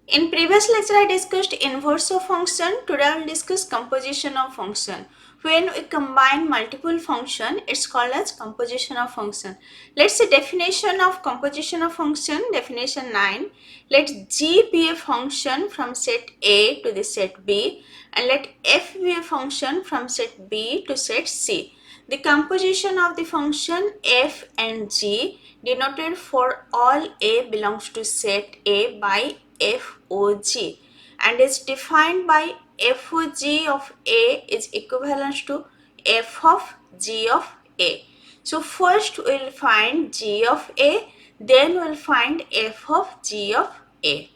In previous lecture, I discussed inverse of function. Today, I will discuss composition of function. When we combine multiple function, it's called as composition of function. Let's see definition of composition of function. Definition 9. Let G be a function from set A to the set B, and let F be a function from set B to set C. The composition of the function f and g denoted for all A belongs to set A by FOG and is defined by FOG of A is equivalent to f of g of A. So first we will find g of A, then we will find f of g of A.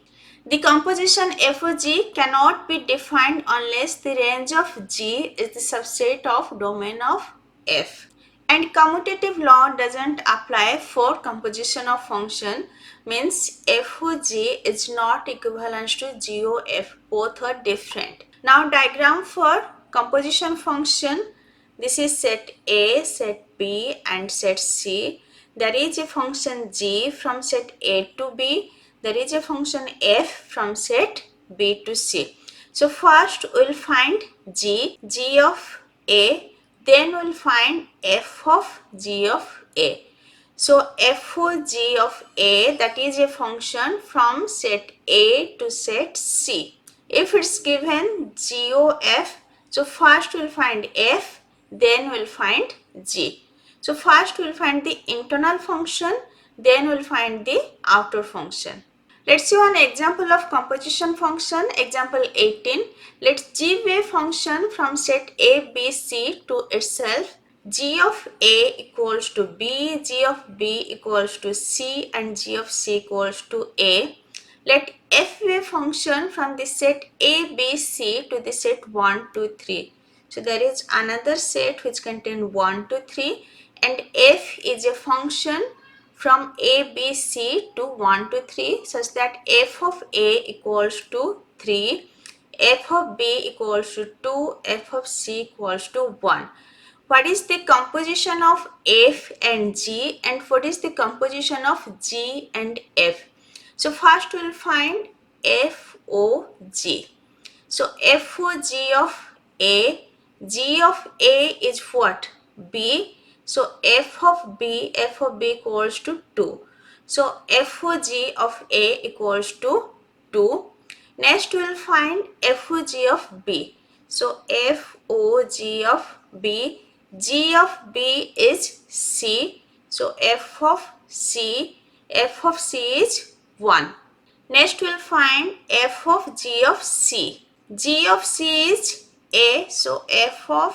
The composition f of g cannot be defined unless the range of G is the subset of domain of f. And commutative law doesn't apply for composition of function, means f of g is not equivalent to g of f, both are different. Now diagram for composition function. This is set A, set B and set C. There is a function g from set A to B. There is a function f from set B to C. So first we will find g of A, then we will find f of g of A. So f of g of A, that is a function from set A to set C. If it's given g of f, so first we will find f, then we will find g. So first we will find the internal function, then we will find the outer function. Let's see one example of composition function. Example 18. Let G be a function from set A, B, C to itself. G of A equals to B, G of B equals to C and G of C equals to A. Let F be a function from the set A, B, C to the set 1, 2, 3. So there is another set which contains 1, 2, 3 and F is a function from A, B, C to 1 to 3 such that f of A equals to 3, f of B equals to 2, f of C equals to 1. What is the composition of f and g and what is the composition of g and f? So first we will find FOG. So FOG of A, G of A is what? B. So f of B equals to 2. So FOG of A equals to 2. Next we will find FOG of B. So FOG of B, G of B is C. So f of C is 1. Next we will find f of g of c. G of c is A, so f of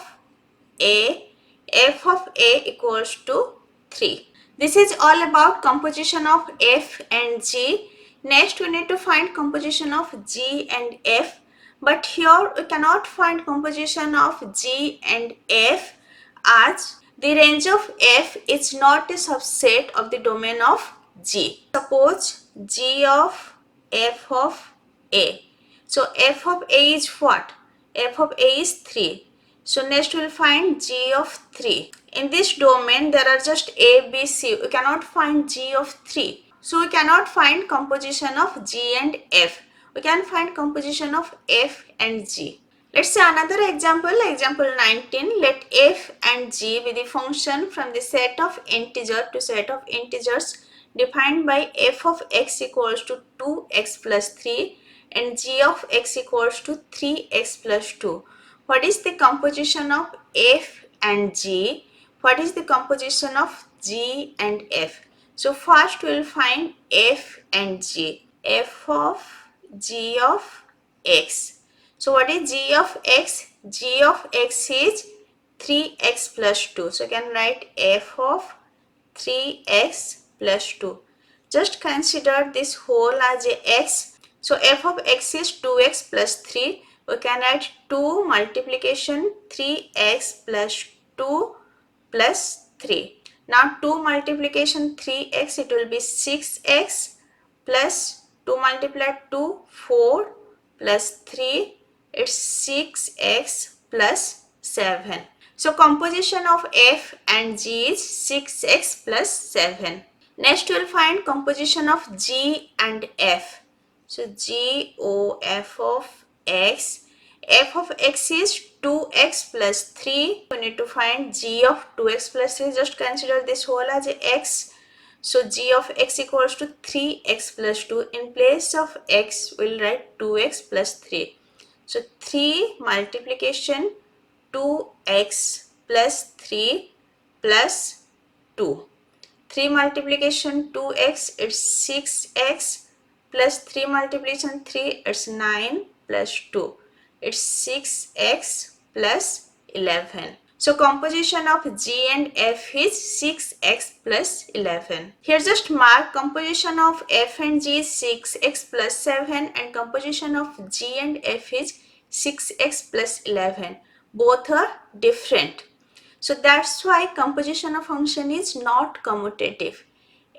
A equals to 3. This is all about composition of f and g. Next we need to find composition of g and f, but here we cannot find composition of g and f as the range of f is not a subset of the domain of g. Suppose g of f of A. So f of A is what? F of A is 3. So next we will find g of 3. In this domain there are just A, B, C. We cannot find g of 3. So we cannot find composition of g and f. We can find composition of f and g. Let's see another example. Example 19. Let f and g be the function from the set of integer to set of integers defined by f of x equals to 2x plus 3 and g of x equals to 3x plus 2. What is the composition of f and g? What is the composition of g and f? So first we will find f and g. F of g of x. So what is g of x? G of x is 3x plus 2. So you can write f of 3x plus 2. Just consider this whole as a x. So f of x is 2x plus 3. We can write 2 multiplication 3x plus 2 plus 3. Now 2 multiplication 3x, it will be 6x plus 2 multiplied 2, 4 plus 3, it's 6x plus 7. So composition of f and g is 6x plus 7. Next we will find composition of g and f. So G O f of x. F of x is 2x plus 3. We need to find g of 2x plus 3. Just consider this whole as a x. So g of x equals to 3x plus 2. In place of x, we'll write 2x plus 3. So 3 multiplication 2x plus 3 plus 2. 3 multiplication 2x it's 6x plus 3 multiplication 3 it's 9 plus 2 it's 6x plus 11. So composition of G and F is 6x plus 11. Here just mark composition of F and G is 6x plus 7 and composition of G and F is 6x plus 11. Both are different. So that's why composition of function is not commutative.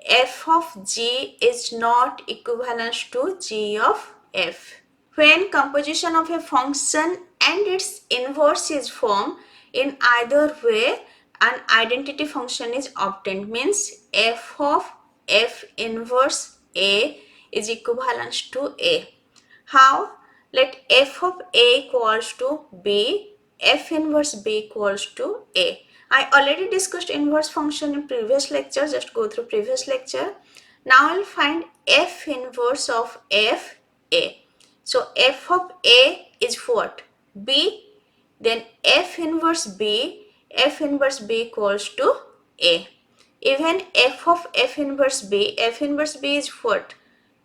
F of G is not equivalent to G of F. When composition of a function and its inverse is formed, in either way an identity function is obtained, means f of f inverse A is equivalent to A. How? Let f of A equals to B, f inverse B equals to A. I already discussed inverse function in previous lecture, just go through previous lecture. Now I'll find f inverse of f A. So f of A is what? B. Then f inverse B equals to A. Even f of f inverse B is what?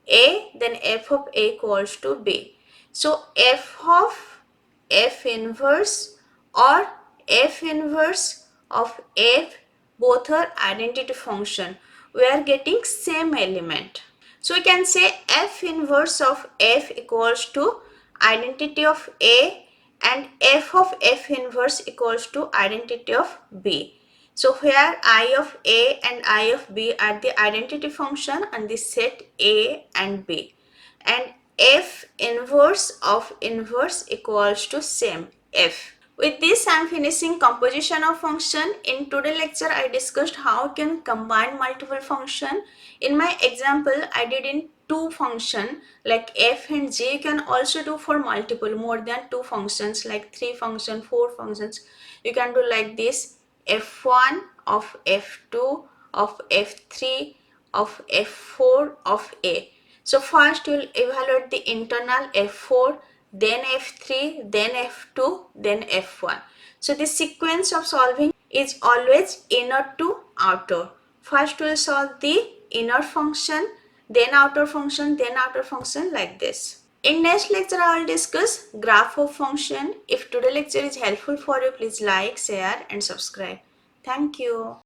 A, then f of A equals to B. So f of f inverse or f inverse of f, both are identity function. We are getting same element. So we can say f inverse of f equals to identity of A and f of f inverse equals to identity of B. So here I of A and I of B are the identity function on the set A and B. And f inverse of inverse equals to same f. With this, I am finishing composition of function. In today's lecture, I discussed how you can combine multiple function. In my example, I did in two function like f and g. You can also do for multiple, more than two functions like 3 functions, 4 functions. You can do like this: f1 of f2 of f3 of f4 of a. So first you will evaluate the internal f4, then f3, then f2, then f1. So the sequence of solving is always inner to outer. First we will solve the inner function, then outer function, like this. In next lecture I will discuss graph of function. If today's lecture is helpful for you, please like, share and subscribe. Thank you.